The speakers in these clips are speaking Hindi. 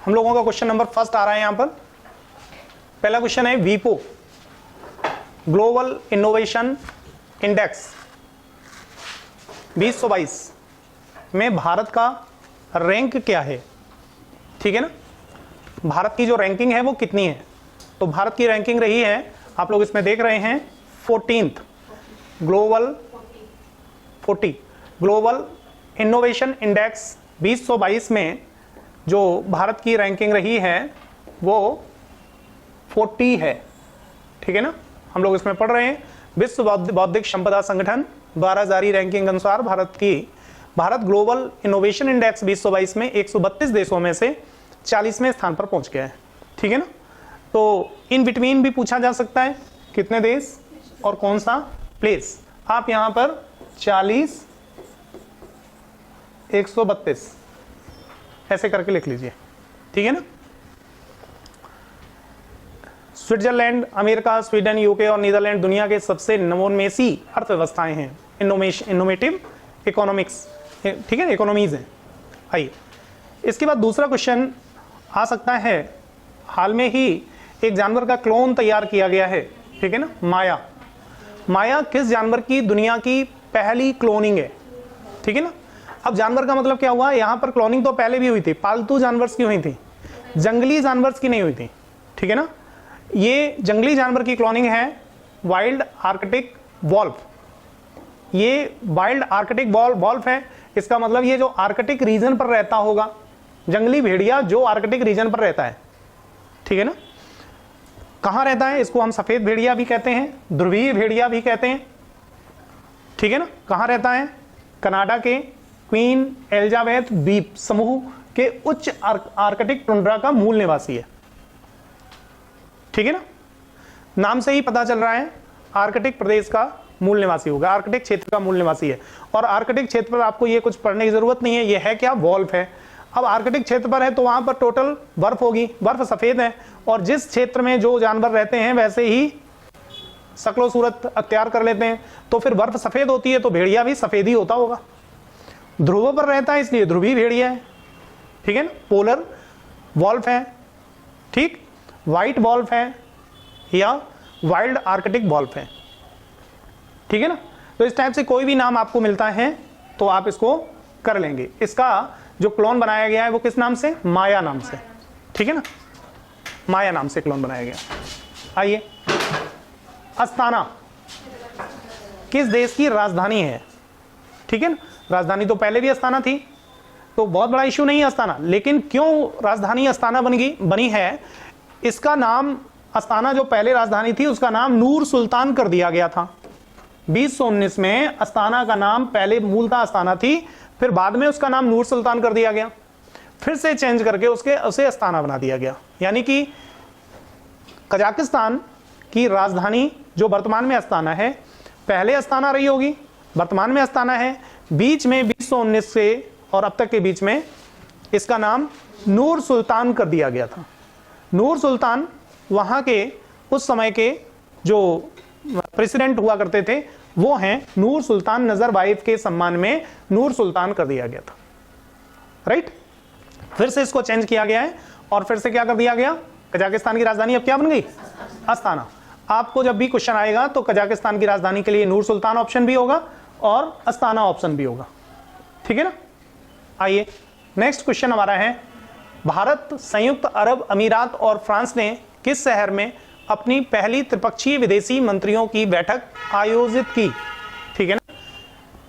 हम लोगों का क्वेश्चन नंबर फर्स्ट आ रहा है यहां पर। पहला क्वेश्चन है वीपो ग्लोबल इनोवेशन इंडेक्स 2022 में भारत का रैंक क्या है, ठीक है ना। भारत की जो रैंकिंग है वो कितनी है, तो भारत की रैंकिंग रही है, आप लोग इसमें देख रहे हैं 14th ग्लोबल इनोवेशन इंडेक्स 2022 में जो भारत की रैंकिंग रही है वो 40 है, ठीक है ना। हम लोग इसमें पढ़ रहे हैं विश्व बौद्धिक संपदा संगठन द्वारा जारी रैंकिंग अनुसार भारत ग्लोबल इनोवेशन इंडेक्स 2022 में 132 देशों में से 40वें स्थान पर पहुंच गया है, ठीक है ना। तो इन बिटवीन भी पूछा जा सकता है कितने देश और कौन सा प्लेस। आप यहां पर 40 132 ऐसे करके लिख लीजिए, ठीक है ना। स्विट्जरलैंड, अमेरिका, स्वीडन, यूके और नीदरलैंड दुनिया के सबसे नवोन्मेषी अर्थव्यवस्थाएं हैं, इनोवेटिव इकोनॉमिक्स, ठीक है, इकोनॉमीज हैं। आइए इसके बाद दूसरा क्वेश्चन आ सकता है, हाल में ही एक जानवर का क्लोन तैयार किया गया है, ठीक है ना, माया किस जानवर की दुनिया की पहली क्लोनिंग है, ठीक है ना। अब जानवर का मतलब क्या हुआ, यहां पर क्लोनिंग तो पहले भी हुई थी, पालतू जानवर की हुई थी, जंगली जानवर की नहीं हुई थी, ठीक है ना। ये जंगली जानवर की क्लोनिंग है वाइल्ड आर्कटिक वॉल्फ। ये वाइल्ड आर्कटिक वॉल्फ है, इसका मतलब ये जो आर्कटिक रीजन पर रहता होगा, जंगली भेड़िया जो आर्कटिक रीजन पर रहता है, ठीक है ना। कहां रहता है, इसको हम सफेद भेड़िया भी कहते हैं, ध्रुवीय भेड़िया भी कहते हैं, ठीक है ना। कहां रहता है, कनाडा के क्वीन एलिजाबेथ द्वीप समूह के उच्च आर्कटिक टुंड्रा का मूल निवासी है, ठीक है ना। नाम से ही पता चल रहा है आर्कटिक प्रदेश का मूल निवासी होगा, आर्कटिक क्षेत्र का मूल निवासी है। और आर्कटिक क्षेत्र पर आपको ये कुछ पढ़ने की जरूरत नहीं है, ये है क्या, वॉल्फ है। अब आर्कटिक क्षेत्र पर है तो वहां पर टोटल बर्फ होगी, बर्फ सफेद है, और जिस क्षेत्र में जो जानवर रहते हैं वैसे ही शक्लो सूरत अख्तियार कर लेते हैं, तो फिर बर्फ सफेद होती है तो भेड़िया भी सफेद ही होता होगा। ध्रुव पर रहता है इसलिए ध्रुवीय भेड़िया है, ठीक है ना। पोलर वॉल्फ है, ठीक, व्हाइट वॉल्फ है या वाइल्ड आर्कटिक वॉल्फ है, ठीक है ना। तो इस टाइप से कोई भी नाम आपको मिलता है तो आप इसको कर लेंगे। इसका जो क्लोन बनाया गया है वो किस नाम से, माया नाम से, ठीक है ना, माया नाम से क्लोन बनाया गया। आइए, अस्ताना किस देश की राजधानी है, ठीक है ना। राजधानी तो पहले भी अस्ताना थी, तो बहुत बड़ा इश्यू नहीं है अस्ताना, लेकिन क्यों राजधानी अस्ताना बनी है, इसका नाम, अस्ताना जो पहले राजधानी थी उसका नाम नूर सुल्तान कर दिया गया था। 2019 में अस्ताना का नाम पहले मूलतः अस्ताना थी, फिर बाद में उसका नाम नूर सुल्तान कर दिया गया, फिर से चेंज करके उसे अस्ताना बना दिया गया। यानी कि कजाकिस्तान की राजधानी जो वर्तमान में अस्ताना है, पहले अस्ताना रही होगी, वर्तमान में अस्ताना है, बीच में 2019 से और अब तक के बीच में इसका नाम नूर सुल्तान कर दिया गया था। नूर सुल्तान वहां के उस समय के जो प्रेसिडेंट हुआ करते थे वो हैं नूर सुल्तान नजरबायव के सम्मान में नूर सुल्तान कर दिया गया था, राइट। फिर से इसको चेंज किया गया है और फिर से क्या कर दिया गया, कजाकिस्तान की राजधानी अब क्या बन गई, अस्ताना। आपको जब भी क्वेश्चन आएगा तो कजाकिस्तान की राजधानी के लिए नूर सुल्तान ऑप्शन भी होगा और अस्ताना ऑप्शन भी होगा, ठीक है ना। आइए नेक्स्ट क्वेश्चन हमारा है, भारत, संयुक्त अरब अमीरात और फ्रांस ने किस शहर में अपनी पहली त्रिपक्षीय विदेशी मंत्रियों की बैठक आयोजित की, ठीक है ना।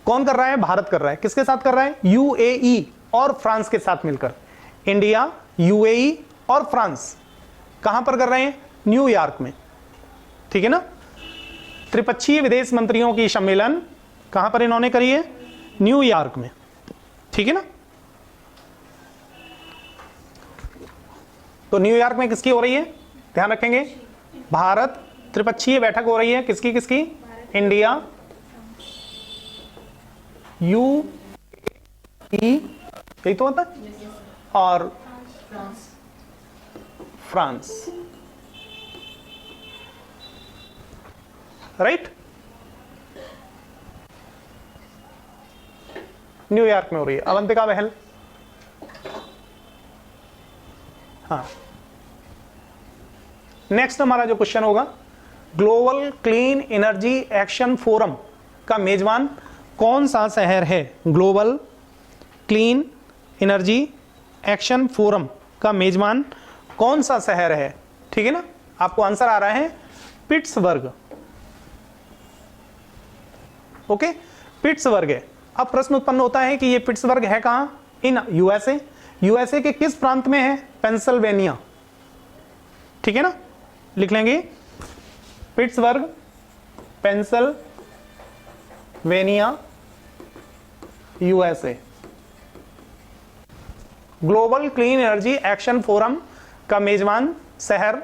कौन कर रहा है, भारत कर रहा है, किसके साथ कर रहा है, यूएई और फ्रांस के साथ मिलकर। इंडिया, यूएई और फ्रांस कहां पर कर रहे हैं, न्यूयॉर्क में, ठीक है ना। त्रिपक्षीय विदेश मंत्रियों की सम्मेलन कहां पर इन्होंने करी है, न्यूयॉर्क में, ठीक है ना। तो न्यूयॉर्क में किसकी हो रही है, ध्यान रखेंगे, भारत त्रिपक्षीय बैठक हो रही है, किसकी किसकी, इंडिया, यूएई, यही तो होता है, और फ्रांस, राइट। न्यूयॉर्क में हो रही है। अवंतिका बहल, हाँ, नेक्स्ट हमारा जो क्वेश्चन होगा, global clean energy action forum का मेजबान कौन सा शहर है? Global clean energy action forum का मेजबान कौन सा शहर है? ठीक है ना, आपको आंसर आ रहा है पिट्सबर्ग। ओके, पिट्सबर्ग है। अब प्रश्न उत्पन्न होता है कि ये पिट्सबर्ग है कहां? In USA. यूएसए के किस प्रांत में है? पेंसिल्वेनिया। ठीक है ना, लिख लेंगे Pittsburgh, Pennsylvania, USA. Global clean energy action forum का मेजबान शहर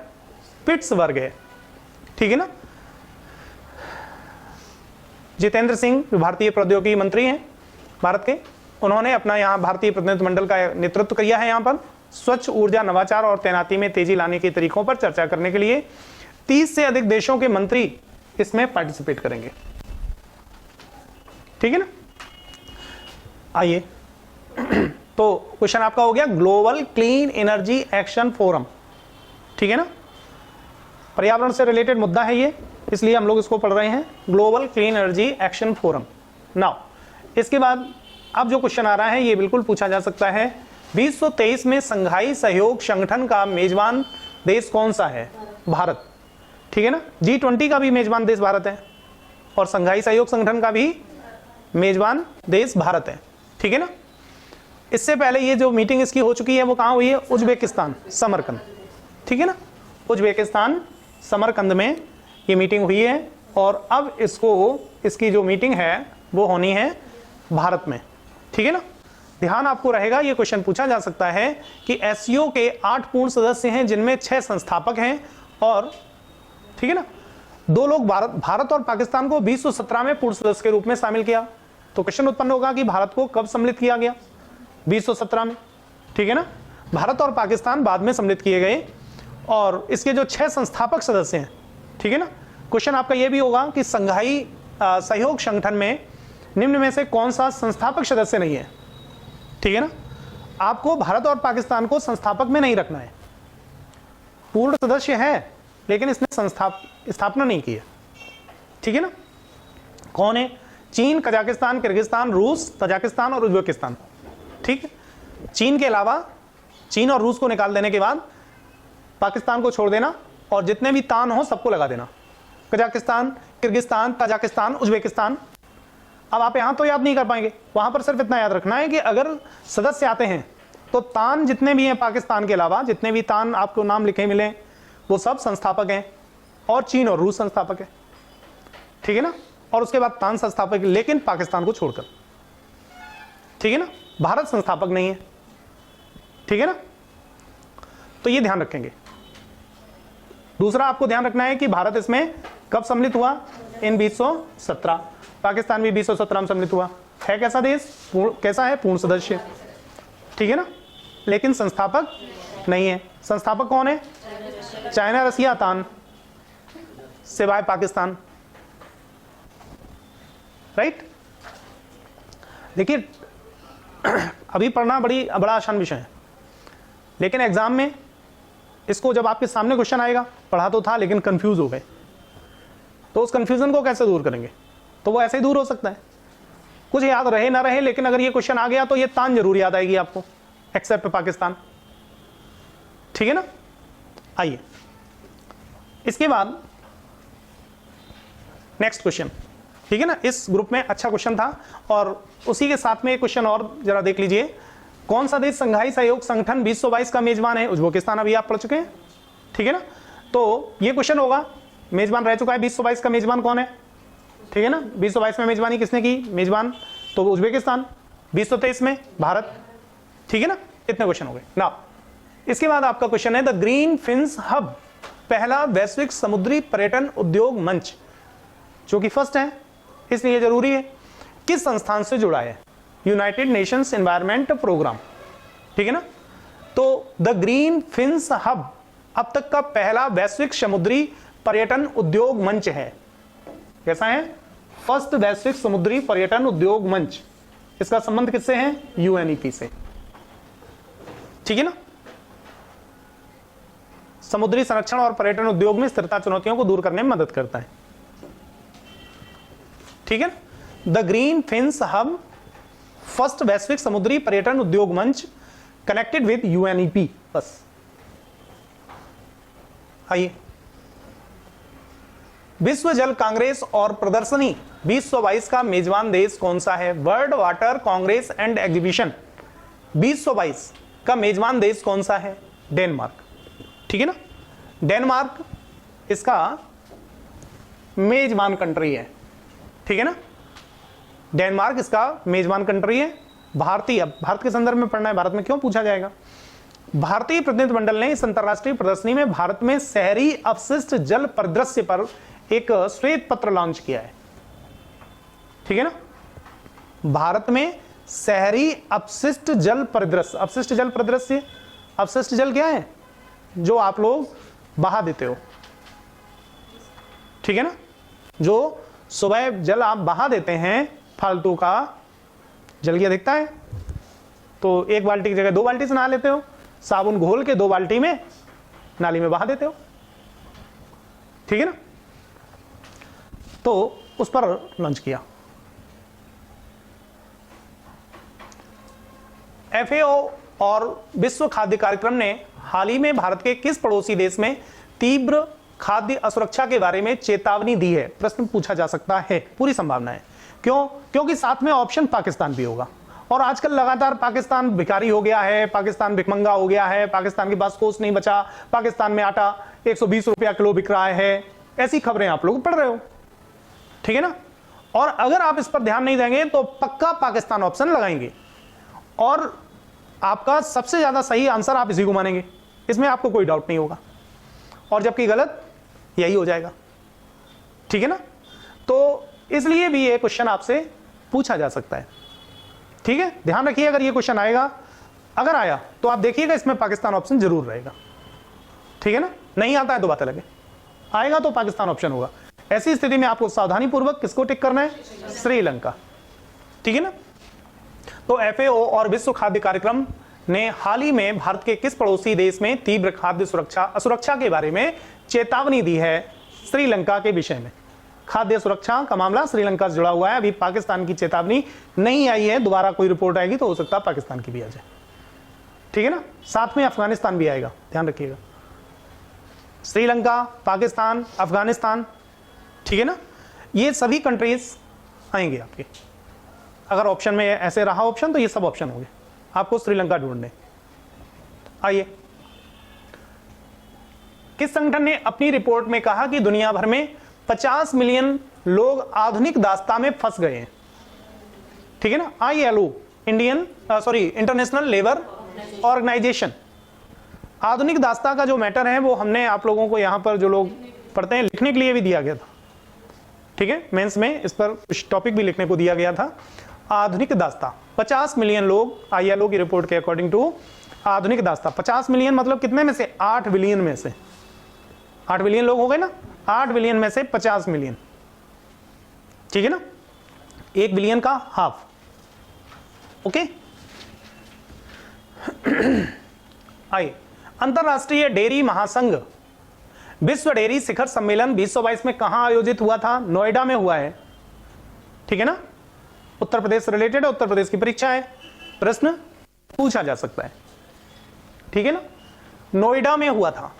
पिट्सबर्ग है। ठीक है ना। जितेंद्र सिंह भारतीय प्रौद्योगिकी मंत्री हैं भारत के, उन्होंने अपना यहाँ भारतीय प्रतिनिधिमंडल का नेतृत्व किया है। यहाँ पर स्वच्छ ऊर्जा, नवाचार और तैनाती में तेजी लाने के तरीकों पर चर्चा करने के लिए 30 से अधिक देशों के मंत्री इसमें पार्टिसिपेट करेंगे। ठीक है ना। आइए, तो क्वेश्चन आपका हो गया global clean energy action forum. ठीक है ना, पर्यावरण से रिलेटेड मुद्दा है ये, इसलिए हम लोग इसको पढ़ रहे हैं, global clean energy action forum. Now इसके बाद अब जो क्वेश्चन आ रहा है ये बिल्कुल पूछा जा सकता है, 2023 में संघाई सहयोग संगठन का मेजबान देश कौन सा है? भारत। ठीक है ना, G20 का भी मेजबान देश भारत है और संघाई सहयोग संगठन का भी मेजबान देश भारत है। ठीक है ना। इससे पहले ये जो मीटिंग इसकी हो चुकी है वो कहाँ हुई है? उज्बेकिस्तान, समरकंद। ठीक है ना, उज्बेकिस्तान समरकंद में ये मीटिंग हुई है और अब इसकी जो मीटिंग है वो होनी है भारत में। ठीक है ना। ध्यान आपको रहेगा, ये क्वेश्चन पूछा जा सकता है कि एससीओ के 8 पूर्ण सदस्य हैं जिनमें 6 संस्थापक हैं और ठीक है ना 2 लोग भारत और पाकिस्तान को 2017 में पूर्ण सदस्य के रूप में शामिल किया। तो क्वेश्चन उत्पन्न होगा कि भारत को कब सम्मिलित किया गया? 2017 में। ठीक है ना, भारत और पाकिस्तान बाद में सम्मिलित किए गए और इसके जो 6 संस्थापक सदस्य हैं। ठीक है ना, क्वेश्चन आपका यह भी होगा कि संघाई सहयोग संगठन में निम्न में से कौन सा संस्थापक सदस्य नहीं है? ठीक है ना, आपको भारत और पाकिस्तान को संस्थापक में नहीं रखना है, पूर्ण सदस्य है लेकिन इसने स्थापना नहीं की है। ठीक है ना, कौन है? चीन, कजाकिस्तान, किर्गिस्तान, रूस, तजाकिस्तान और उज्बेकिस्तान। ठीक है, चीन के अलावा चीन और रूस को निकाल देने के बाद पाकिस्तान को छोड़ देना और जितने भी तान हो सबको लगा देना, कजाकिस्तान, किर्गिस्तान, तजाकिस्तान, उज्बेकिस्तान। अब आप यहां तो याद नहीं कर पाएंगे, वहां पर सिर्फ इतना याद रखना है कि अगर सदस्य आते हैं तो तान जितने भी हैं पाकिस्तान के अलावा, जितने भी तान आपको नाम लिखे मिले वो सब संस्थापक हैं और चीन और रूस संस्थापक है। ठीक है ना, और उसके बाद तान संस्थापक, लेकिन पाकिस्तान को छोड़कर। ठीक है ना, भारत संस्थापक नहीं है। ठीक है ना, तो ये ध्यान रखेंगे। दूसरा आपको ध्यान रखना है कि भारत इसमें कब सम्मिलित हुआ? इन 2017। पाकिस्तान भी 2017 में सम्मिलित हुआ। है कैसा देश? कैसा है? पूर्ण सदस्य। ठीक है ना, लेकिन संस्थापक नहीं है। संस्थापक कौन है? चाइना, रसिया, तान, सिवाय पाकिस्तान। राइट। देखिए अभी पढ़ना बड़ा आसान विषय है, लेकिन एग्जाम में इसको जब आपके सामने क्वेश्चन आएगा, पढ़ा तो था लेकिन कंफ्यूज हो गए, तो उस कंफ्यूजन को कैसे दूर करेंगे? तो वो ऐसे ही दूर हो सकता है, कुछ याद रहे ना रहे, लेकिन अगर ये क्वेश्चन आ गया तो ये तान जरूर याद आएगी आपको, एक्सेप्ट पाकिस्तान। ठीक है ना। आइए इसके बाद नेक्स्ट क्वेश्चन। ठीक है ना, इस ग्रुप में अच्छा क्वेश्चन था और उसी के साथ में एक क्वेश्चन और जरा देख लीजिए। कौन सा देश संघाई सहयोग संगठन 2022 का मेजबान है? उज्बेकिस्तान, अभी आप पढ़ चुके हैं। ठीक है ना, तो ये क्वेश्चन होगा, मेजबान रह चुका है 2022 का मेजबान कौन है? ठीक है ना, 2022 में मेजबानी किसने की? मेजबान तो उज्बेकिस्तान, 2023 में भारत। ठीक है ना, इतने क्वेश्चन हो गए ना। इसके बाद आपका क्वेश्चन है द ग्रीन फिन्स हब, पहला वैश्विक समुद्री पर्यटन उद्योग मंच, जो कि फर्स्ट है इसलिए जरूरी है, किस संस्थान से जुड़ा है? United Nations Environment Programme. ठीक है ना, तो द ग्रीन फिन्स हब अब तक का पहला वैश्विक समुद्री पर्यटन उद्योग मंच है। कैसा है? फर्स्ट वैश्विक समुद्री पर्यटन उद्योग मंच। इसका संबंध किससे है? यूएनईपी से। ठीक है ना। समुद्री संरक्षण और पर्यटन उद्योग में स्थिरता चुनौतियों को दूर करने में मदद करता है। ठीक है, the green fins hub first वैश्विक समुद्री पर्यटन उद्योग मंच कनेक्टेड विद यूएनईपी। बस आइए, विश्व जल कांग्रेस और प्रदर्शनी 2022 का मेजबान देश कौन सा है? World water Congress and exhibition 2022 का मेजबान देश कौन सा है? डेनमार्क। ठीक है ना, डेनमार्क इसका मेजबान कंट्री है। ठीक है ना, डेनमार्क इसका मेजबान कंट्री है। भारतीय, अब भारत के संदर्भ में पढ़ना है, भारत में क्यों पूछा जाएगा। भारतीय प्रतिनिधिमंडल ने इस अंतरराष्ट्रीय प्रदर्शनी में भारत में शहरी अपशिष्ट जल परिदृश्य पर एक श्वेत पत्र लॉन्च किया है। ठीक है ना, भारत में शहरी अपशिष्ट जल परिदृश्य, अपशिष्ट जल परिदृश्य, अपशिष्ट जल क्या है? जो आप लोग बहा देते हो। ठीक है ना, जो सुबह जल आप बहा देते हैं, फालतू का जल क्या दिखता है, तो एक बाल्टी की जगह 2 बाल्टी से नहा लेते हो, साबुन घोल के 2 बाल्टी में नाली में बहा देते हो। ठीक है ना, तो उस पर लॉन्च किया। एफएओ और विश्व खाद्य कार्यक्रम ने हाल ही में भारत के किस पड़ोसी देश में तीव्र खाद्य असुरक्षा के बारे में चेतावनी दी है? प्रश्न पूछा जा सकता है, पूरी संभावना है। क्यों? क्योंकि साथ में ऑप्शन पाकिस्तान भी होगा, और आजकल लगातार पाकिस्तान भिखारी हो गया है, पाकिस्तान भिखमंगा हो गया है, पाकिस्तान के पास कोष नहीं बचा, पाकिस्तान में आटा 120 रुपया किलो बिक रहा है, ऐसी खबरें आप लोग पढ़ रहे हो। ठीक है ना, और अगर आप इस पर ध्यान नहीं देंगे तो पक्का पाकिस्तान ऑप्शन लगाएंगे, और आपका सबसे ज्यादा सही आंसर आप इसी को मानेंगे, इसमें आपको कोई डाउट नहीं होगा, और जबकि गलत यही हो जाएगा। ठीक है ना, तो इसलिए भी ये क्वेश्चन आपसे पूछा जा सकता है। ठीक है, ध्यान रखिए, अगर ये क्वेश्चन आएगा, अगर आया तो आप देखिएगा इसमें पाकिस्तान ऑप्शन जरूर रहेगा। ठीक है ना, नहीं आता है तो बात अलग है, आएगा तो पाकिस्तान ऑप्शन होगा। ऐसी स्थिति में आपको सावधानी पूर्वक किसको टिक करना है? श्रीलंका। ठीक है ना, तो एफएओ और विश्व खाद्य कार्यक्रम ने हाल ही में भारत के किस पड़ोसी देश में तीव्र खाद्य सुरक्षा असुरक्षा के बारे में चेतावनी दी है? श्रीलंका के विषय में। खाद्य सुरक्षा का मामला श्रीलंका से जुड़ा हुआ है, अभी पाकिस्तान की चेतावनी नहीं आई है, दोबारा कोई रिपोर्ट आएगी तो हो सकता है पाकिस्तान की भी आ जाए। ठीक है ना, साथ में अफगानिस्तान भी आएगा, ध्यान रखिएगा। श्रीलंका, पाकिस्तान, अफगानिस्तान, ठीक है ना, ये सभी कंट्रीज आएंगे आपके। अगर ऑप्शन में ऐसे रहा ऑप्शन तो ये सब ऑप्शन होंगे, आपको श्रीलंका ढूंढने। आइए, किस संगठन ने अपनी रिपोर्ट में कहा कि दुनिया भर में 50 मिलियन लोग आधुनिक दास्ता में फंस गए हैं? ठीक है ना, ILO, इंटरनेशनल लेबर ऑर्गेनाइजेशन। आधुनिक दास्ता का जो मैटर है वो हमने आप लोगों को यहां पर जो लोग पढ़ते हैं लिखने के लिए भी दिया गया था। ठीक है, मेंस में इस पर कुछ टॉपिक भी लिखने को दिया गया था। आधुनिक दास्ता, 50 मिलियन लोग ILO की रिपोर्ट के अकॉर्डिंग टू आधुनिक दास्ता। 50 मिलियन मतलब कितने में से? 8 बिलियन में से। 8 बिलियन लोग हो गए ना, 8 बिलियन में से 50 मिलियन। ठीक है ना, 1 बिलियन का हाफ। ओके, आइए, अंतरराष्ट्रीय डेयरी महासंघ विश्व डेयरी शिखर सम्मेलन 2022 में कहां आयोजित हुआ था? नोएडा में हुआ है। ठीक है ना, उत्तर प्रदेश से रिलेटेड है, उत्तर प्रदेश की परीक्षा है, प्रश्न पूछा जा सकता है। ठीक है ना, नोएडा में हुआ था।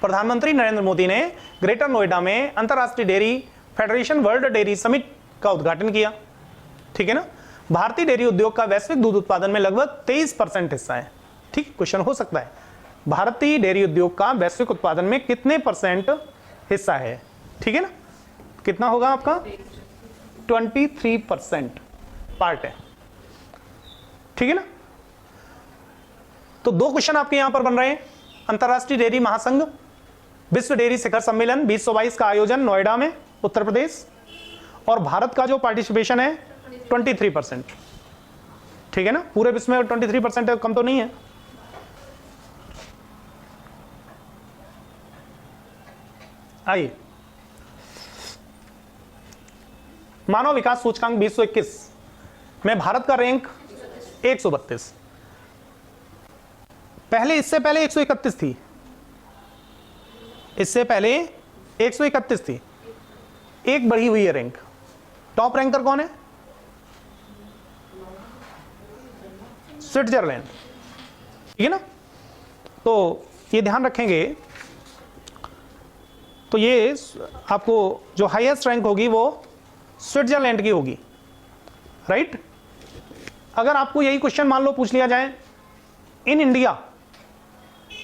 प्रधानमंत्री नरेंद्र मोदी ने ग्रेटर नोएडा में अंतरराष्ट्रीय dairy federation world dairy summit का उद्घाटन किया। ठीक है ना, भारतीय डेयरी उद्योग का वैश्विक दूध उत्पादन में लगभग 23% हिस्सा है। ठीक, क्वेश्चन हो सकता है, भारतीय डेयरी उद्योग का वैश्विक उत्पादन में कितने % हिस्सा है? ठीक है ना, कितना होगा आपका? 23% पार्ट है। ठीक है ना, तो 2 क्वेश्चन आपके यहां पर बन रहे हैं। अंतरराष्ट्रीय डेयरी महासंघ विश्व डेयरी शिखर सम्मेलन 2022 का आयोजन नोएडा में, उत्तर प्रदेश, और भारत का जो पार्टिसिपेशन है 23%। ठीक है ना, पूरे विश्व में 23% है, कम तो नहीं है। आइए, मानव विकास सूचकांक 2021 में भारत का रैंक 132। पहले, इससे पहले 131 थी, इससे पहले 131 थी, एक बढ़ी हुई है रैंक। टॉप रैंकर कौन है? स्विट्जरलैंड, ठीक है ना। तो ये ध्यान रखेंगे। तो ये आपको जो हाईएस्ट रैंक होगी वो स्विट्जरलैंड की होगी, राइट। अगर आपको यही क्वेश्चन मान लो पूछ लिया जाए इन इंडिया,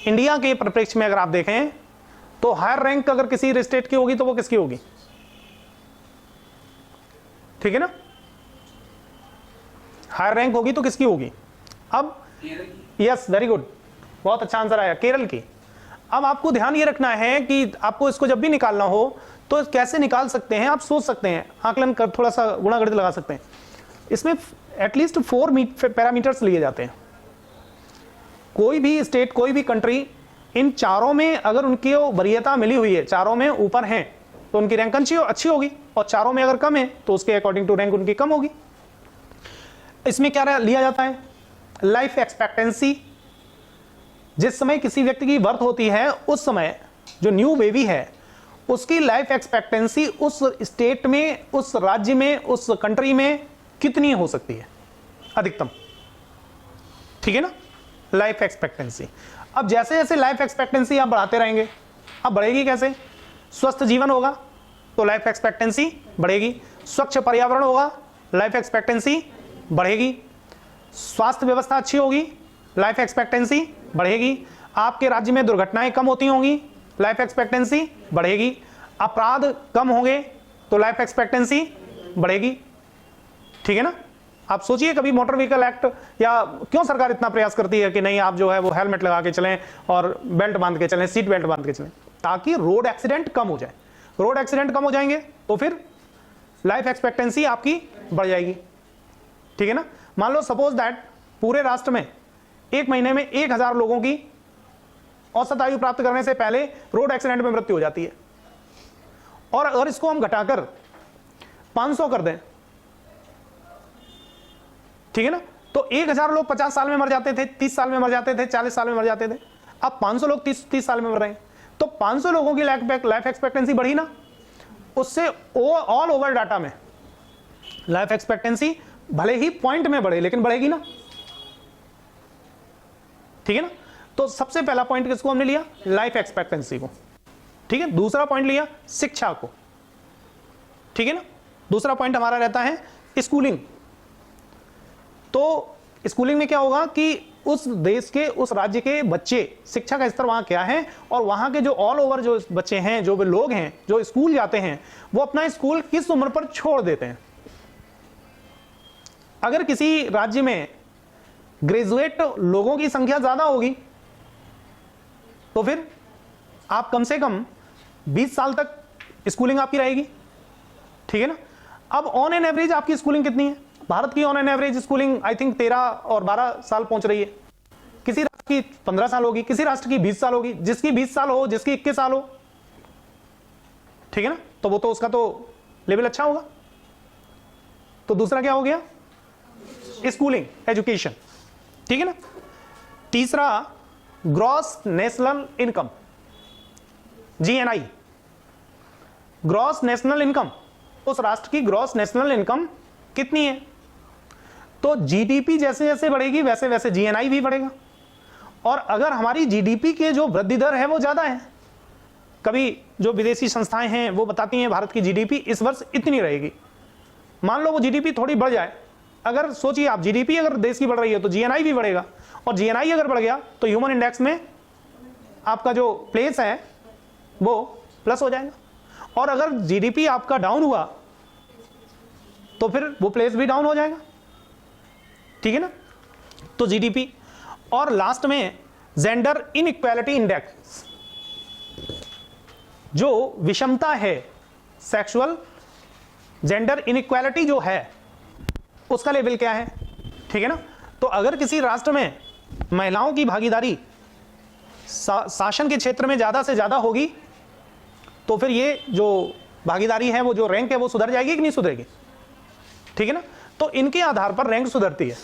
इंडिया के परिप्रेक्ष्य में अगर आप देखें तो हायर रैंक अगर किसी स्टेट की होगी तो वो किसकी होगी? ठीक है ना, हायर रैंक होगी तो किसकी होगी? अब यस, वेरी गुड, बहुत अच्छा आंसर आया, केरल की। अब आपको ध्यान ये रखना है कि आपको इसको जब भी निकालना हो तो कैसे निकाल सकते हैं, आप सोच सकते हैं, आकलन कर थोड़ा सा गुणा गणित लगा सकते हैं। इसमें एटलीस्ट 4 पैरामीटर्स लिए जाते हैं। कोई भी स्टेट, कोई भी कंट्री, इन चारों में अगर उनकी वरीयता मिली हुई है, चारों में ऊपर हैं, तो उनकी रैंक अच्छी होगी, और चारों में अगर कम है तो उसके अकॉर्डिंग टू रैंक उनकी कम होगी। इसमें क्या लिया जाता है? Life expectancy. जिस समय किसी व्यक्ति की बर्थ होती है उस समय जो न्यू बेबी है उसकी लाइफ एक्सपेक्टेंसी उस स्टेट में, उस राज्य में, उस कंट्री में कितनी हो सकती है अधिकतम, ठीक है ना, लाइफ एक्सपेक्टेंसी। अब जैसे जैसे लाइफ एक्सपेक्टेंसी आप बढ़ाते रहेंगे, अब बढ़ेगी कैसे? स्वस्थ जीवन होगा तो लाइफ एक्सपेक्टेंसी बढ़ेगी, स्वच्छ पर्यावरण होगा लाइफ एक्सपेक्टेंसी बढ़ेगी, स्वास्थ्य व्यवस्था अच्छी होगी लाइफ एक्सपेक्टेंसी बढ़ेगी, आपके राज्य में दुर्घटनाएं कम होती होंगी लाइफ एक्सपेक्टेंसी बढ़ेगी, अपराध कम होंगे तो लाइफ एक्सपेक्टेंसी बढ़ेगी, ठीक है ना। आप सोचिए कभी मोटर व्हीकल एक्ट, या क्यों सरकार इतना प्रयास करती है कि नहीं आप जो है वो हेलमेट लगा के चलें और बेल्ट बांध के चलें, सीट बेल्ट बांध के चलें, ताकि रोड एक्सीडेंट कम हो जाए। रोड एक्सीडेंट कम हो जाएंगे तो फिर लाइफ एक्सपेक्टेंसी आपकी बढ़ जाएगी, ठीक है ना। मान लो सपोज दैट पूरे राष्ट्र में एक महीने में 1000 लोगों की औसत आयु प्राप्त करने से पहले रोड एक्सीडेंट में मृत्यु हो जाती है, और अगर इसको हम घटाकर 500 कर दें, ठीक है ना, तो 1000 लोग 50 साल में मर जाते थे, 30 साल में मर जाते थे, 40 साल में मर जाते थे। अब 500 लोग 30 साल में मर रहे हैं, तो 500 लोगों की लाइफ एक्सपेक्टेंसी बढ़ी ना, उससे ऑल ओवर डाटा में लाइफ एक्सपेक्टेंसी भले ही पॉइंट में बढ़े लेकिन बढ़ेगी ना, ठीक है ना। तो सबसे पहला पॉइंट किसको हमने लिया? लाइफ एक्सपेक्टेंसी को, ठीक है। दूसरा पॉइंट लिया शिक्षा को, ठीक है ना। दूसरा पॉइंट हमारा रहता है स्कूलिंग। तो स्कूलिंग में क्या होगा कि उस देश के, उस राज्य के बच्चे, शिक्षा का स्तर वहां क्या है, और वहां के जो ऑल ओवर जो बच्चे हैं, जो भी लोग हैं जो स्कूल जाते हैं, वो अपना स्कूल किस उम्र पर छोड़ देते हैं। अगर किसी राज्य में ग्रेजुएट लोगों की संख्या ज्यादा होगी तो फिर आप कम से कम 20 साल तक स्कूलिंग आपकी रहेगी, ठीक है ना। अब ऑन एन एवरेज आपकी स्कूलिंग कितनी है? भारत की on an average schooling I think 13 और 12 साल पहुंच रही है। किसी राष्ट्र की 15 साल होगी, किसी राष्ट्र की 20 साल होगी, जिसकी 20 साल हो, जिसकी 21 साल हो, ठीक है ना, तो वो तो उसका तो लेवल अच्छा होगा। तो दूसरा क्या हो गया? स्कूलिंग, एजुकेशन, ठीक है ना। तीसरा gross national income, GNI, gross national income, उस राष्ट्र की ग्रॉस नेशनल इनकम कितनी है। तो GDP जैसे जैसे बढ़ेगी वैसे वैसे GNI भी बढ़ेगा, और अगर हमारी GDP के जो वृद्धि दर है वो ज्यादा है, कभी जो विदेशी संस्थाएं हैं वो बताती हैं भारत की GDP इस वर्ष इतनी रहेगी, मान लो वो GDP थोड़ी बढ़ जाए, अगर सोचिए आप GDP अगर देश की बढ़ रही है तो GNI भी बढ़ेगा, और GNI अगर बढ़ गया तो ह्यूमन इंडेक्स में आपका जो प्लेस है वो प्लस हो जाएगा, और अगर GDP आपका डाउन हुआ तो फिर वो प्लेस भी डाउन हो जाएगा, ठीक है ना। तो GDP, और लास्ट में जेंडर इनइक्वालिटी इंडेक्स, जो विषमता है, सेक्सुअल जेंडर इनइक्वालिटी जो है उसका लेवल क्या है, ठीक है ना। तो अगर किसी राष्ट्र में महिलाओं की भागीदारी शासन के क्षेत्र में ज्यादा से ज्यादा होगी तो फिर ये जो भागीदारी है, वो जो रैंक है वो सुधर जाएगी कि नहीं सुधरेगी, ठीक है ना। तो इनके आधार पर रैंक सुधरती है,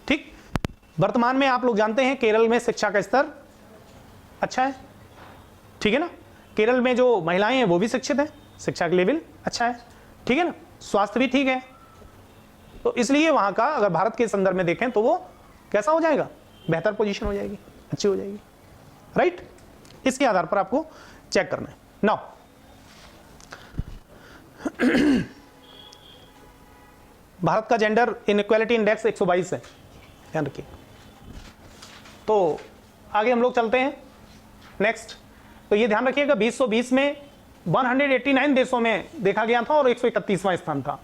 ठीक। वर्तमान में आप लोग जानते हैं केरल में शिक्षा का स्तर अच्छा है, ठीक है ना। केरल में जो महिलाएं हैं वो भी शिक्षित हैं, शिक्षा का लेवल अच्छा है, ठीक है ना, स्वास्थ्य भी ठीक है, तो इसलिए वहां का अगर भारत के संदर्भ में देखें तो वो कैसा हो जाएगा, बेहतर पोजीशन हो जाएगी, अच्छी हो जाएगी, राइट। इसके आधार पर आपको चेक करना है। नाउ भारत का जेंडर इनइक्वालिटी इंडेक्स 122 है, ध्यान रखिए। तो आगे हम लोग चलते हैं नेक्स्ट। तो ये ध्यान रखिएगा 2020 में 189 देशों में देखा गया था और 131वां स्थान था।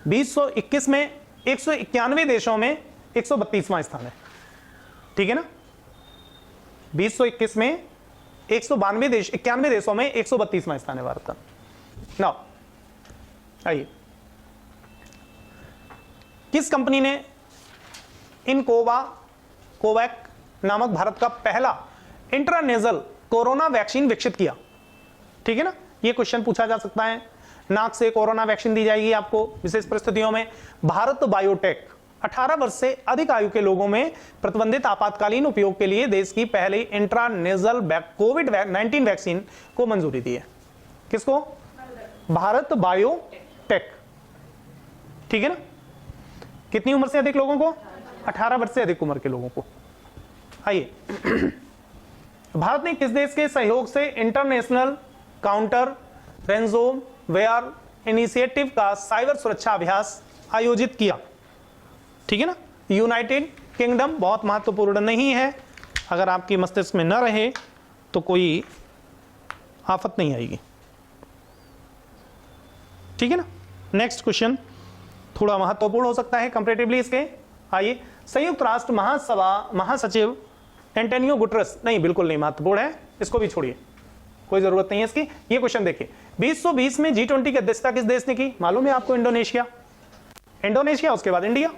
2021 में 191 देशों में 132वां स्थान है, ठीक है ना। 2021 में 91 देशों में 132वां स्थान है भारत का। नाउ आइए, किस कंपनी ने कोवैक नामक भारत का पहला इंट्रानेजल कोरोना वैक्सीन विकसित किया, ठीक है ना। यह क्वेश्चन पूछा जा सकता है, नाक से कोरोना वैक्सीन दी जाएगी आपको विशेष परिस्थितियों में। भारत बायोटेक 18 वर्ष से अधिक आयु के लोगों में प्रतिबंधित आपातकालीन उपयोग के लिए देश की पहली इंट्रानेजल कोविड-19 वैक्सीन को मंजूरी दी है। किसको? भारत बायोटेक, ठीक है ना। कितनी उम्र से अधिक लोगों को? 18 वर्ष से अधिक उम्र के लोगों को। आइए, भारत ने किस देश के सहयोग से इंटरनेशनल काउंटर रेंसोमवेयर इनिशिएटिव का साइबर सुरक्षा अभ्यास आयोजित किया, ठीक है ना। यूनाइटेड किंगडम बहुत महत्वपूर्ण नहीं है, अगर आपकी मस्तिष्क में न रहे तो कोई आफत नहीं आएगी, ठीक है ना। नेक्स्ट क्वेश्चन थोड़ा महत्वपूर्ण हो सकता है कंपैरेटिवली इसके। आइए, संयुक्त राष्ट्र महासभा महासचिव एंटोनियो गुटरेस, नहीं बिल्कुल नहीं महत्वपूर्ण है, इसको भी छोड़िए, कोई जरूरत नहीं है इसकी। ये क्वेश्चन देखिए, 2020 में G20 की अध्यक्षता किस देश ने की? मालूम है आपको? इंडोनेशिया, उसके बाद इंडिया,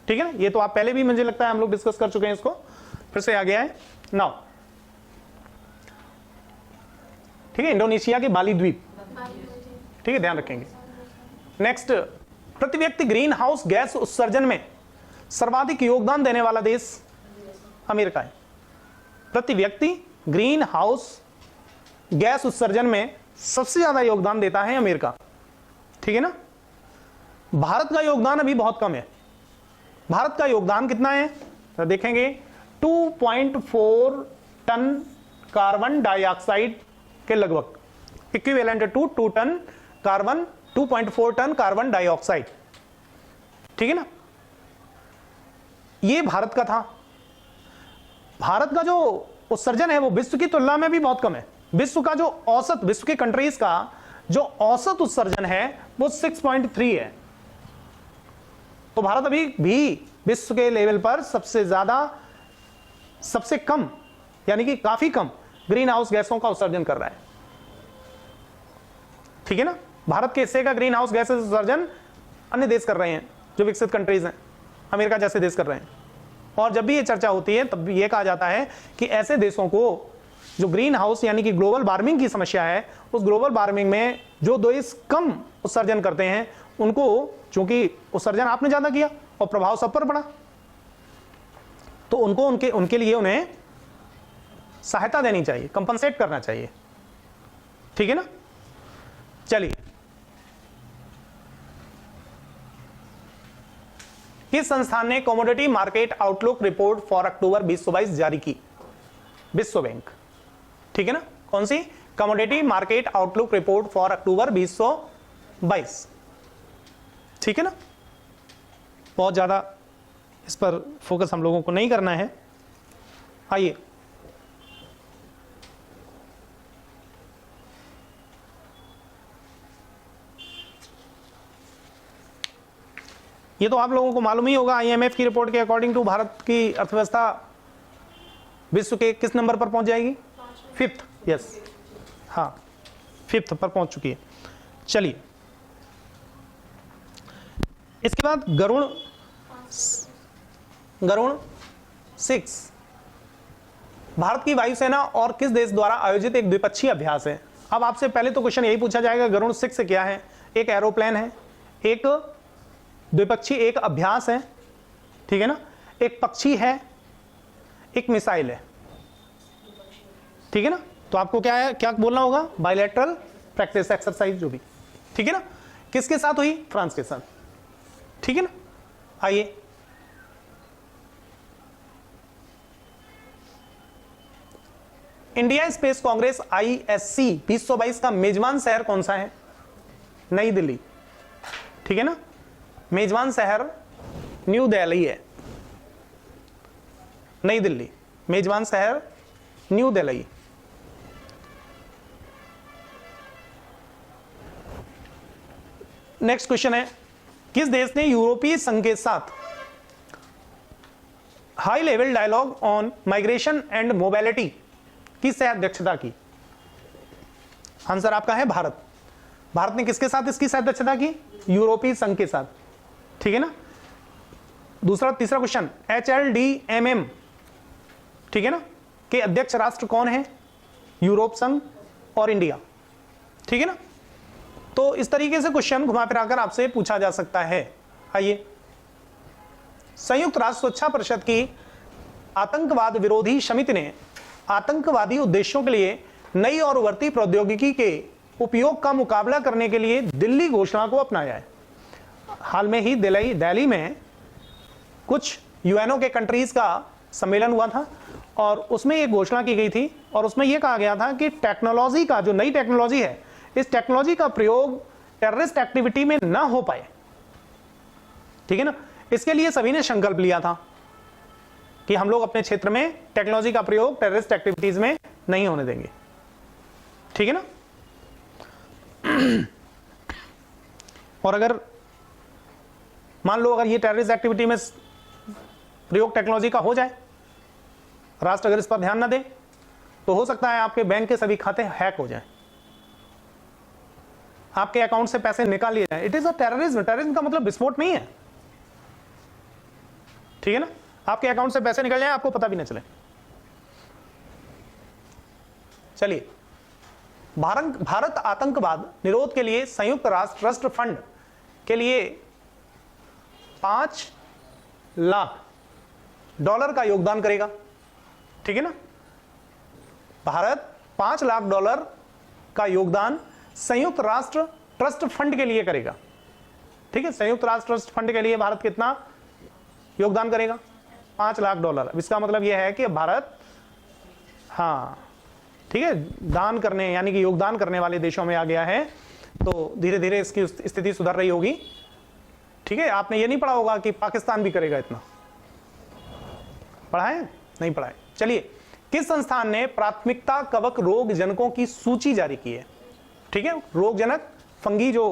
ठीक है ना। ये तो आप पहले भी मुझे लगता है हम लोग डिस्कस कर चुके हैं, इसको फिर से आ गया है। नाउ ठीक है, इंडोनेशिया के बाली द्वीप, ठीक है, ध्यान रखेंगे। नेक्स्ट, प्रति व्यक्ति ग्रीन हाउस गैस उत्सर्जन में सर्वाधिक योगदान देने वाला देश अमेरिका है। प्रति व्यक्ति ग्रीन हाउस गैस उत्सर्जन में सबसे ज्यादा योगदान देता है अमेरिका, ठीक है ना। भारत का योगदान अभी बहुत कम है। भारत का योगदान कितना है तो देखेंगे, 2.4 टन कार्बन डाइऑक्साइड के लगभग, equivalent to 2.4 tonne carbon dioxide, ठीक है ना। ये भारत का था। भारत का जो उत्सर्जन है वो विश्व की तुलना में भी बहुत कम है। विश्व का जो औसत, विश्व के कंट्रीज का जो औसत उत्सर्जन है वो 6.3 है। तो भारत अभी भी विश्व के लेवल पर सबसे ज्यादा, सबसे कम, यानी कि काफी कम ग्रीन हाउस गैसों का उत्सर्जन कर रहा है, ठीक है ना। भारत के हिस्से का ग्रीन हाउस गैस उत्सर्जन अन्य देश कर रहे हैं जो विकसित कंट्रीज हैं, अमेरिका जैसे देश कर रहे हैं। और जब भी ये चर्चा होती है तब ये कहा जाता है कि ऐसे देशों को जो ग्रीन हाउस यानी कि ग्लोबल वार्मिंग की समस्या है, उस ग्लोबल वार्मिंग में जो देश कम उत्सर्जन करते हैं उनको, चूंकि उत्सर्जन आपने ज्यादा किया और प्रभाव सब पर पड़ा, तो उनको उनके लिए उन्हें सहायता देनी चाहिए, कंपनसेट करना चाहिए, ठीक है ना। चलिए, किस संस्थान ने commodity market outlook report for October 2022 जारी की? विश्व बैंक, ठीक है ना। कौन सी? Commodity market outlook report for October 2022, ठीक है ना। बहुत ज्यादा इस पर फोकस हम लोगों को नहीं करना है। आइए, ये तो आप लोगों को मालूम ही होगा, IMF की रिपोर्ट के अकॉर्डिंग टू भारत की अर्थव्यवस्था विश्व के किस नंबर पर पहुंच जाएगी? 5th, यस, हाँ 5th पर पहुंच चुकी है। चलिए, इसके बाद गरुण 6 भारत की वायुसेना और किस देश द्वारा आयोजित एक द्विपक्षीय अभ्यास है। अब आपसे पहले तो क्वेश्चन यही पूछा जाएगा, गरुण 6 क्या है? एक एरोप्लेन है, एक द्विपक्षीय एक अभ्यास है, ठीक है ना, एक पक्षी है, एक मिसाइल है, ठीक है ना। तो आपको क्या है, क्या बोलना होगा, बायलैटरल प्रैक्टिस एक्सरसाइज जो भी, ठीक है ना। किसके साथ हुई, फ्रांस के साथ, ठीक है ना। आइए इंडिया स्पेस कांग्रेस ISC 2022 का मेजबान शहर कौन सा है, नई दिल्ली, ठीक है ना। मेजबान शहर न्यू दिल्ली है, नई दिल्ली, मेजबान शहर न्यू दिल्ली। नेक्स्ट क्वेश्चन है, किस देश ने यूरोपीय संघ के साथ high level dialogue on migration and mobility की सह अध्यक्षता की। आंसर आपका है भारत। भारत ने किसके साथ इसकी सह अध्यक्षता की, यूरोपीय संघ के साथ, ठीक है ना। तीसरा क्वेश्चन, HLDMM, ठीक है ना, के अध्यक्ष राष्ट्र कौन है, यूरोप संघ और इंडिया, ठीक है ना। तो इस तरीके से क्वेश्चन घुमा फिराकर आपसे पूछा जा सकता है। आइए, संयुक्त राष्ट्र सुरक्षा परिषद की आतंकवाद विरोधी समिति ने आतंकवादी उद्देश्यों के लिए नई और उभरती प्रौद्योगिकी के उपयोग का मुकाबला करने के लिए दिल्ली घोषणा को अपनाया है। हाल में ही दिल्ली में कुछ यूएनओ के कंट्रीज का सम्मेलन हुआ था और उसमें यह घोषणा की गई थी और उसमें यह कहा गया था कि टेक्नोलॉजी का, जो नई टेक्नोलॉजी है, इस टेक्नोलॉजी का प्रयोग टेररिस्ट एक्टिविटी में ना हो पाए, ठीक है ना। इसके लिए सभी ने संकल्प लिया था कि हम लोग अपने क्षेत्र में टेक्नोलॉजी का प्रयोग टेररिस्ट एक्टिविटीज में नहीं होने देंगे, ठीक है ना। और अगर मान लो अगर ये टेररिस्ट एक्टिविटी में प्रयोग टेक्नोलॉजी का हो जाए, राष्ट्र अगर इस पर ध्यान ना दे, तो हो सकता है आपके बैंक के सभी खाते हैक हो जाए, आपके अकाउंट से पैसे निकाल लिए जाए। It is a terrorism. Terrorism का मतलब विस्फोट नहीं है, ठीक है ना। आपके अकाउंट से पैसे निकल जाए, आपको पता भी ना चले। चलिए, भारत आतंकवाद निरोध के लिए संयुक्त राष्ट्र ट्रस्ट फंड के लिए $5 लाख का योगदान करेगा, ठीक है ना। भारत $5 लाख का योगदान संयुक्त राष्ट्र ट्रस्ट फंड के लिए करेगा, ठीक है। संयुक्त राष्ट्र ट्रस्ट फंड के लिए भारत कितना योगदान करेगा, $5 लाख। इसका मतलब यह है कि भारत, हाँ ठीक है, दान करने यानी कि योगदान करने वाले देशों में आ गया है। तो धीरे धीरे इसकी स्थिति सुधर रही होगी, ठीक है। आपने ये नहीं पढ़ा होगा कि पाकिस्तान भी करेगा इतना, पढ़ा है, नहीं पढ़ा है। चलिए, किस संस्थान ने प्राथमिकता कवक रोग जनकों की सूची जारी की है, ठीक है। रोग जनक फंगी जो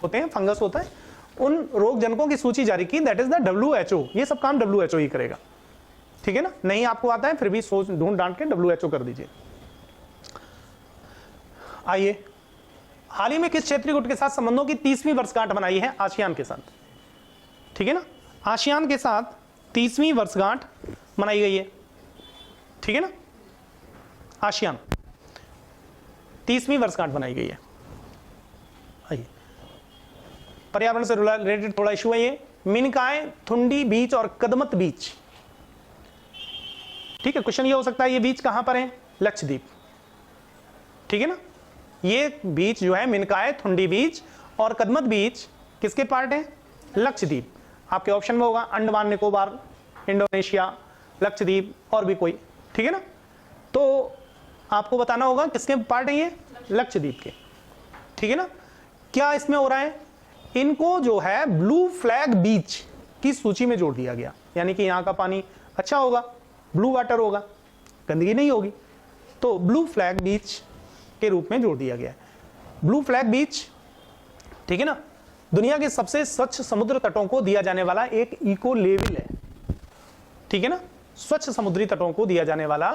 होते हैं, फंगस होता है, उन रोग जनकों की सूची जारी की, दैट इज द WHO। ये सब काम WHO ही करेगा, ठीक है ना। नहीं आपको आता है फिर भी सोच ढूंढ डांट के WHO कर दीजिए। आइए, हाल ही में किस क्षेत्रीय गुट के साथ संबंधों की 30वीं वर्षगांठ मनाई है, आसियान के साथ, ठीक है ना। आसियान के साथ 30वीं वर्षगांठ मनाई गई है, ठीक है ना। आसियान 30वीं वर्षगांठ मनाई गई है। आइए, पर्यावरण से रिलेटेड थोड़ा इशू है ये, मिनकाय, थुंडी बीच और कदमत बीच, ठीक है। क्वेश्चन ये हो सकता है ये बीच कहां पर है, लक्षद्वीप, ठीक है ना। ये बीच जो है मिनकाय, थुंडी बीच और कदमत बीच किसके पार्ट है, लक्षद्वीप। आपके ऑप्शन में होगा अंडमान निकोबार, इंडोनेशिया, लक्षद्वीप और भी कोई, ठीक है ना। तो आपको बताना होगा किसके पार्ट है ये, लक्षद्वीप के, ठीक है ना। क्या इसमें हो रहा है, इनको जो है ब्लू फ्लैग बीच की सूची में जोड़ दिया गया, यानी कि यहां का पानी अच्छा होगा, ब्लू वाटर होगा, गंदगी नहीं होगी, तो ब्लू फ्लैग बीच के रूप में जोड़ दिया गया है। ब्लू फ्लैग बीच, ठीक है ना, दुनिया के सबसे स्वच्छ समुद्र तटों को दिया जाने वाला एक इको लेवल है, ठीक है ना। स्वच्छ समुद्री तटों को दिया जाने वाला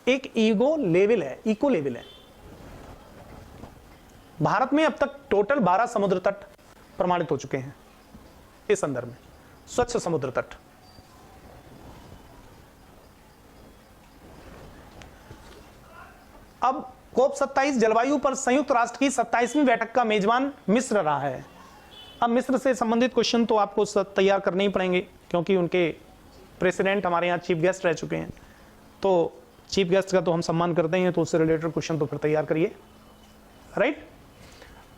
एक इको लेवल है। भारत में अब तक टोटल 12 समुद्र तट प्रमाणित हो चुके हैं इस संदर्भ में, स्वच्छ समुद्र तट। अब COP 27 जलवायु पर संयुक्त राष्ट्र की 27वीं बैठक का मेजबान मिस्र रहा है। अब मिस्र से संबंधित क्वेश्चन तो आपको तैयार करने ही पड़ेंगे, क्योंकि उनके प्रेसिडेंट हमारे यहाँ चीफ गेस्ट रह चुके हैं। तो चीफ गेस्ट का तो हम सम्मान करते हैं, तो उससे रिलेटेड क्वेश्चन तो फिर तैयार करिए, राइट।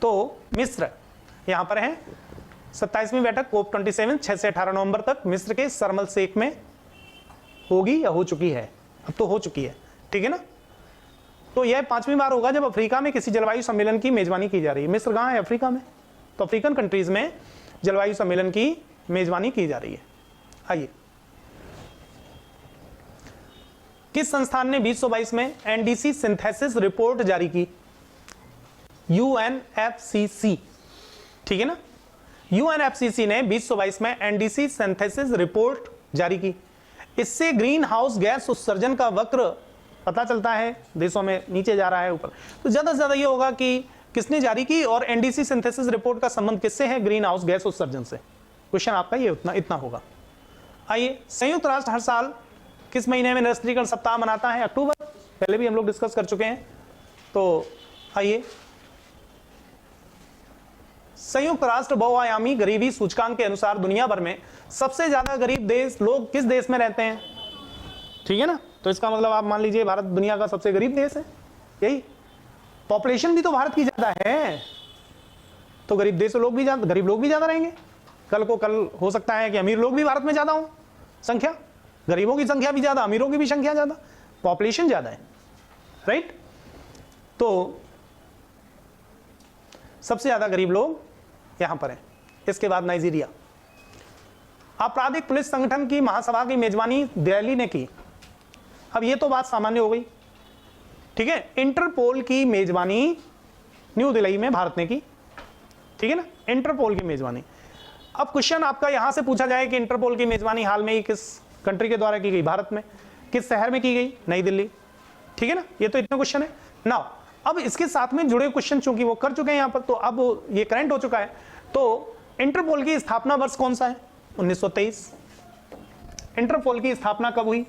तो मिस्र यहां पर है, 27वीं बैठक COP 27 6 से 18 नवंबर तक मिस्र के शर्म अल शेख में होगी या हो चुकी है, अब तो हो चुकी है, ठीक है ना। तो यह 5वीं बार होगा जब अफ्रीका में किसी जलवायु सम्मेलन की मेजबानी की जा रही है। मिस्र कहां है? अफ्रीका में। तो अफ्रीकन कंट्रीज में जलवायु सम्मेलन की मेजबानी की जा रही है। आइए, किस संस्थान ने 2022 में एनडीसी सिंथेसिस रिपोर्ट जारी की? UNFCCC, ठीक है ना। UNFCCC ने 2022 में एनडीसी सिंथेसिस रिपोर्ट जारी की। इससे ग्रीन हाउस गैस उत्सर्जन का वक्र पता चलता है, देशों में नीचे जा रहा है, ऊपर। तो ज्यादा से ज्यादा ये होगा कि किसने जारी की और एनडीसी सिंथेसिस रिपोर्ट का संबंध किससे है? ग्रीन हाउस गैस उत्सर्जन से। क्वेश्चन आपका ये इतना होगा। आइए, संयुक्त राष्ट्र हर साल किस महीने में निरस्त्रीकरण सप्ताह मनाता है? अक्टूबर। पहले भी हम लोग डिस्कस कर चुके हैं। तो आइए, संयुक्त राष्ट्र बहुआयामी गरीबी सूचकांक के अनुसार दुनिया भर में सबसे ज्यादा गरीब देश लोग किस देश में रहते हैं? ठीक है ना। तो इसका मतलब आप मान लीजिए भारत दुनिया का सबसे गरीब देश है, यही। पॉपुलेशन भी तो भारत की ज्यादा है, तो गरीब देश लोग भी ज्यादा, गरीब लोग भी ज्यादा रहेंगे। कल हो सकता है कि अमीर लोग भी भारत में ज्यादा हो संख्या, गरीबों की संख्या भी ज्यादा, अमीरों की भी संख्या ज्यादा, पॉपुलेशन ज्यादा है, राइट। तो सबसे ज्यादा गरीब लोग यहां पर हैं। इसके बाद नाइजीरिया। आपराधिक पुलिस संगठन की महासभा की मेजबानी दिल्ली ने की। अब ये तो बात सामान्य हो गई, ठीक है। इंटरपोल की मेजबानी न्यू दिल्ली में भारत ने की, ठीक है ना। इंटरपोल की मेजबानी। अब क्वेश्चन आपका यहां से पूछा जाए कि इंटरपोल की मेजबानी हाल में ही किस कंट्री के द्वारा की गई? भारत में। किस शहर में की गई? नई दिल्ली, ठीक है ना। ये तो इतना क्वेश्चन है ना। अब इसके साथ में जुड़े क्वेश्चन चूंकि वो कर चुके हैं यहां पर, तो अब ये करंट हो चुका है। तो इंटरपोल की स्थापना वर्ष कौन सा है? 1923। इंटरपोल की स्थापना कब हुई?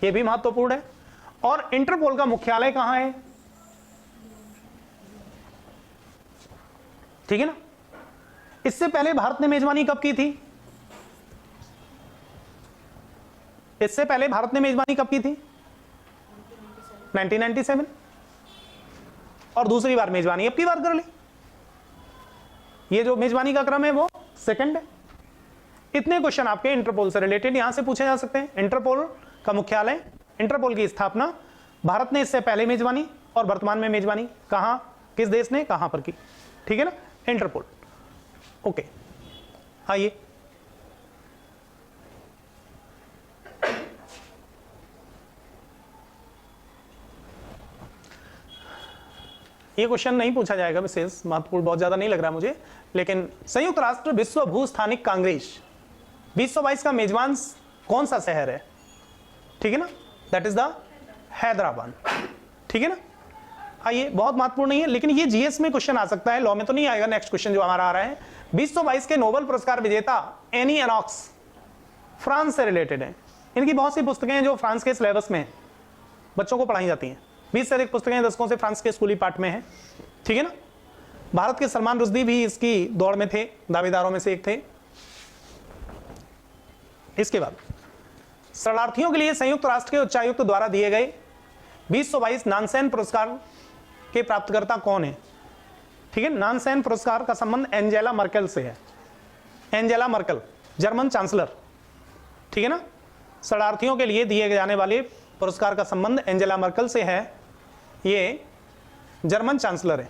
ये भी महत्वपूर्ण है। और इंटरपोल का मुख्यालय कहां है? ठीक है ना। इससे पहले भारत ने मेजबानी कब की थी? इससे पहले भारत ने मेजबानी कब की थी? 1997। और दूसरी बार मेजबानी अब की बार कर ली। ये जो मेजबानी का क्रम है वो सेकंड है। इतने क्वेश्चन आपके इंटरपोल से रिलेटेड यहां से पूछे जा सकते हैं। इंटरपोल का मुख्यालय, इंटरपोल की स्थापना, भारत ने इससे पहले मेजबानी और वर्तमान में मेजबानी कहां, किस देश ने कहां पर की, ठीक है ना। Interpol, okay. आइए, ये क्वेश्चन नहीं पूछा जाएगा, विशेष महत्वपूर्ण बहुत ज्यादा नहीं लग रहा मुझे, लेकिन संयुक्त राष्ट्र विश्व भूस्थानिक कांग्रेस 2022 का मेजबान कौन सा शहर है? ठीक है ना, दैट इज द हैदराबाद, ठीक है ना। आइए, बहुत महत्वपूर्ण नहीं है, लेकिन ये जीएस में क्वेश्चन आ सकता है, लॉ में तो नहीं आएगा। नेक्स्ट क्वेश्चन जो हमारा आ रहा है, 2022 के नोबेल पुरस्कार विजेता एनी एनॉक्स फ्रांस से रिलेटेड है। इनकी बहुत सी पुस्तकें हैं जो फ्रांस के सिलेबस में बच्चों को पढ़ाई जाती हैं। 20 से अधिक पुस्तकें दशकों से फ्रांस के स्कूली पाठ में हैं, ठीक है ना। भारत के सलमान रुश्दी भी इसकी दौड़ में थे, दावेदारों में से एक थे। इसके बाद शरणार्थियों के लिए संयुक्त राष्ट्र के उच्चायुक्त द्वारा दिए गए 2022 नानसेन पुरस्कार के प्राप्तकर्ता कौन है? ठीक है, नानसेन पुरस्कार का संबंध एंजेला मर्केल से है। एंजेला मर्केल जर्मन चांसलर, ठीक है ना। शरणार्थियों के लिए दिए जाने वाले पुरस्कार का संबंध एंजेला मर्केल से है, ये जर्मन चांसलर है,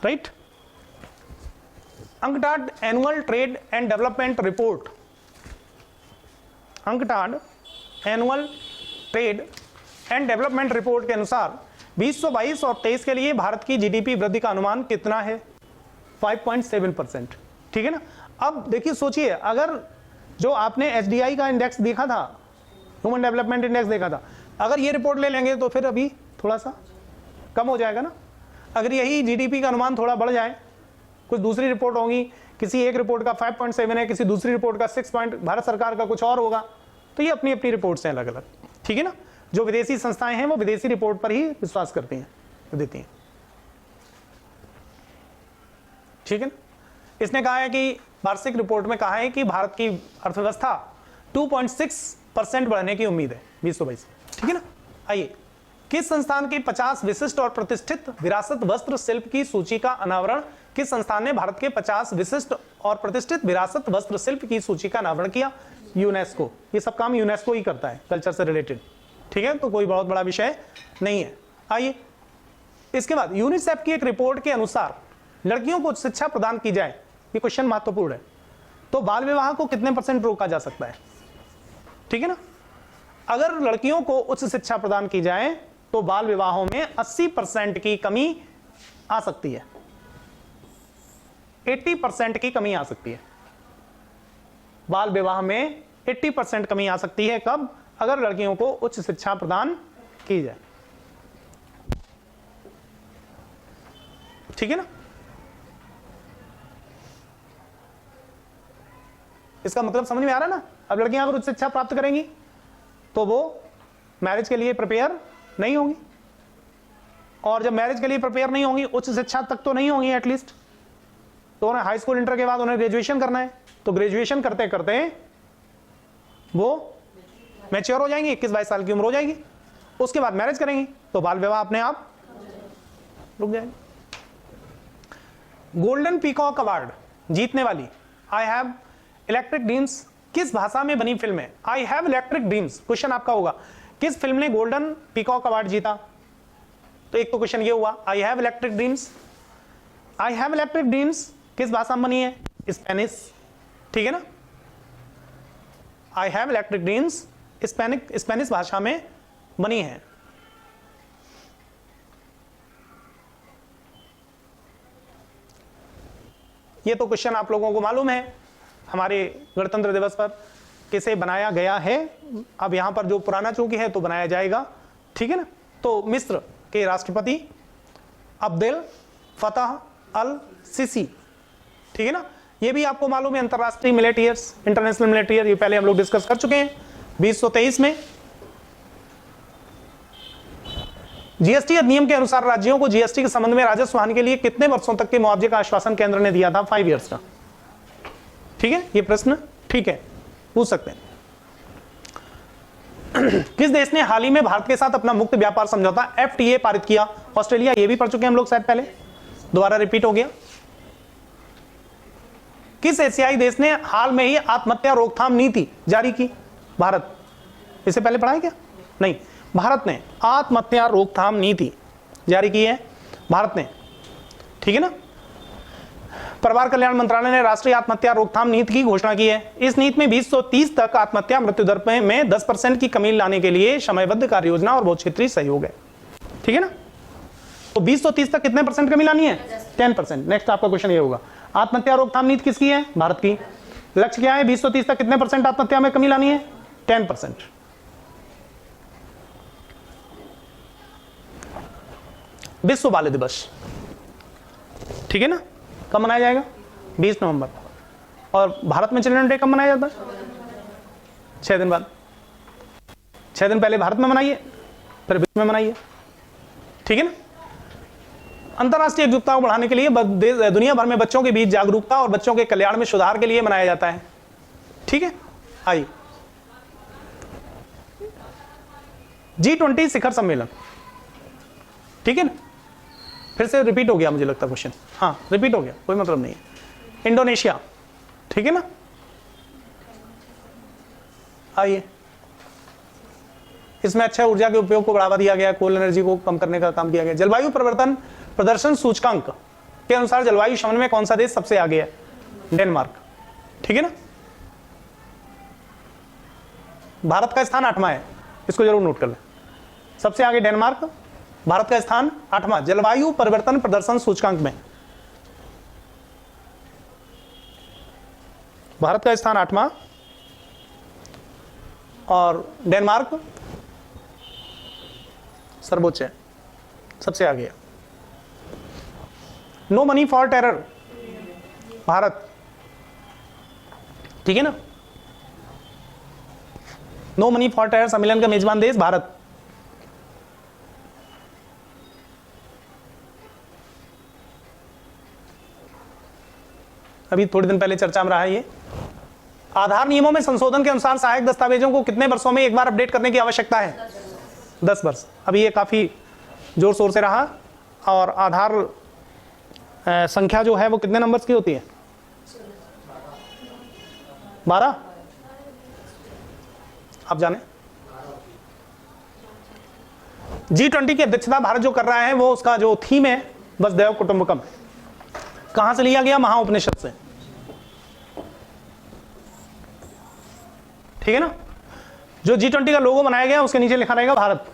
right. UNCTAD annual trade and development report, UNCTAD annual trade and development report के अनुसार 2022 और 23 के लिए भारत की जीडीपी वृद्धि का अनुमान कितना है? 5.7%, ठीक है ना। अब देखिए, सोचिए, अगर जो आपने एचडीआई का इंडेक्स देखा था, ह्यूमन डेवलपमेंट इंडेक्स देखा था, अगर ये रिपोर्ट ले लेंगे तो फिर अभी थोड़ा सा कम हो जाएगा ना। अगर यही जीडीपी का अनुमान थोड़ा बढ़ जाए, कुछ दूसरी रिपोर्ट होगी, किसी एक रिपोर्ट का 5.7 है, किसी दूसरी रिपोर्ट का 6 पॉइंट, भारत सरकार का कुछ और होगा, तो ये अपनी अपनी रिपोर्ट्स हैं अलग अलग, ठीक है ना। जो विदेशी संस्थाएं हैं वो विदेशी रिपोर्ट पर ही विश्वास करती हैं, देती हैं, ठीक है ना। इसने कहा है कि वार्षिक रिपोर्ट में कहा है कि भारत की अर्थव्यवस्था 2.6% बढ़ने की उम्मीद है 2022। ठीक है ना। आइए, किस संस्थान की 50 विशिष्ट और प्रतिष्ठित विरासत वस्त्र शिल्प की सूची का अनावरण, किस संस्थान ने भारत के 50 विशिष्ट और प्रतिष्ठित विरासत वस्त्र शिल्प की सूची का अनावरण किया? यूनेस्को। ये सब काम यूनेस्को ही करता है कल्चर से रिलेटेड। ठीक है, तो कोई बहुत बड़ा विषय नहीं है। आइए, इसके बाद यूनिसेफ की एक रिपोर्ट के अनुसार लड़कियों को शिक्षा प्रदान की जाए, ये क्वेश्चन महत्वपूर्ण है, तो बाल विवाह को कितने % रोका जा सकता है? ठीक है ना। अगर लड़कियों को उच्च शिक्षा प्रदान की जाए तो बाल विवाहों में 80% की कमी आ सकती है, 80% की कमी आ सकती है। बाल विवाह में 80% कमी आ सकती है। कब? अगर लड़कियों को उच्च शिक्षा प्रदान की जाए। ठीक है ना। इसका मतलब समझ में आ रहा है ना। अब लड़कियां अगर उच्च शिक्षा प्राप्त करेंगी तो वो मैरिज के लिए प्रिपेयर नहीं होंगी, और जब मैरिज के लिए प्रिपेयर नहीं होंगी, उच्च शिक्षा तक तो नहीं होंगी एटलीस्ट, तो उन्हें हाई स्कूल इंटर के बाद उन्हें ग्रेजुएशन करना है, तो ग्रेजुएशन करते करते वो मैच्योर हो जाएंगी, 21-22 साल की उम्र हो जाएगी, उसके बाद मैरिज करेंगी तो बाल विवाह अपने आप रुक जाएंगे। गोल्डन पीकॉक अवार्ड जीतने वाली आई हैव इलेक्ट्रिक ड्रीम्स किस भाषा में बनी फिल्म है? I have electric dreams, question आपका होगा किस फिल्म ने गोल्डन पीकॉक अवार्ड जीता? तो एक तो क्वेश्चन ये हुआ, I have electric dreams. I have electric dreams किस भाषा में बनी है? स्पेनिश। ठीक है ना। I have electric dreams Spanish भाषा में बनी है। ये तो क्वेश्चन आप लोगों को मालूम है, हमारे गणतंत्र दिवस पर किसे बनाया गया है। अब यहां पर जो पुराना चूंकि है तो बनाया जाएगा। ठीक है ना। तो मिस्र के राष्ट्रपति अब्देल फतह अल सीसी। ठीक है ना। ये भी आपको मालूम है, अंतरराष्ट्रीय military years, international military year, ये पहले हम लोग डिस्कस कर चुके हैं 2023 में। जीएसटी अधिनियम के अनुसार राज्यों को जीएसटी के संबंध में राजस्व हानि के लिए कितने वर्षों तक के मुआवजे का आश्वासन केंद्र ने दिया था? 5 इयर्स का। ठीक है, ये प्रश्न ठीक है, पूछ सकते हैं। किस देश ने हाल ही में भारत के साथ अपना मुक्त व्यापार समझौता FTA पारित किया? ऑस्ट्रेलिया। ये भी पढ़ चुके हैं हम लोग शायद पहले, दोबारा रिपीट हो गया। किस एशियाई देश ने हाल में ही आत्महत्या रोकथाम नीति जारी की? भारत। इससे पहले पढ़ा है क्या? नहीं, भारत ने आत्महत्या रोकथाम नीति जारी की है, भारत ने। ठीक है ना। परिवार कल्याण मंत्रालय ने राष्ट्रीय आत्महत्या रोकथाम नीति की घोषणा की है। इस नीति में 2030 तक आत्महत्या मृत्यु दर में 10% की कमी लाने के लिए समयबद्ध कार्य योजना और बहुक्षेत्रीय सहयोग है। ठीक है ना। तो 2030 तक कितने % कमी लानी है? 10%। नेक्स्ट आपका क्वेश्चन ये होगा, आत्महत्या रोकथाम नीति किसकी है? भारत की। लक्ष्य क्या है? 2030 तक कितने % आत्महत्या में कमी लानी है? 10%। विश्व बाल दिवस, ठीक है ना, कब मनाया जाएगा? 20 नवंबर। और भारत में चिल्ड्रन डे कब मनाया जाता है? 6 दिन बाद। 6 दिन पहले भारत में मनाइए, फिर विश्व में मनाइए। ठीक है ना। अंतरराष्ट्रीय एकजुटता को बढ़ाने के लिए दुनिया भर में बच्चों के बीच जागरूकता और बच्चों के कल्याण में सुधार के लिए मनाया जाता है। ठीक है। आइए, G20 शिखर सम्मेलन। ठीक है ना। फिर से रिपीट हो गया, मुझे लगता क्वेश्चन। हाँ, रिपीट हो गया, कोई मतलब नहीं है। इंडोनेशिया। ठीक है ना। आइए, इसमें अक्षय ऊर्जा के उपयोग को बढ़ावा दिया गया, कोल एनर्जी को कम करने का काम किया गया। जलवायु परिवर्तन प्रदर्शन सूचकांक के अनुसार जलवायु शमन में कौन सा देश सबसे आगे है? डेनमार्क। ठीक है ना। भारत का स्थान 8वां है, इसको जरूर नोट कर लें। सबसे आगे डेनमार्क, भारत का स्थान 8वां जलवायु परिवर्तन प्रदर्शन सूचकांक में। भारत का स्थान 8वां और डेनमार्क सर्वोच्च है, सबसे आगे है। No money for terror, Bharat. ठीक है ना। नो मनी फॉर टेरर सम्मेलन का मेजबान देश भारत। अभी थोड़े दिन पहले चर्चा में रहा है ये। आधार नियमों में संशोधन के अनुसार सहायक दस्तावेजों को कितने वर्षों में एक बार अपडेट करने की आवश्यकता है? 10 वर्ष। अभी ये काफी जोर शोर से रहा। और आधार संख्या जो है वो कितने नंबर्स की होती है? 12। आप जाने। G20 की अध्यक्षता भारत जो कर रहा है वो उसका जो थीम है वसुधैव कुटुंबकम। कहां से लिया गया? महाउपनिषद से। ठीक है ना? जो G20 का लोगो बनाया गया उसके नीचे लिखा रहेगा भारत।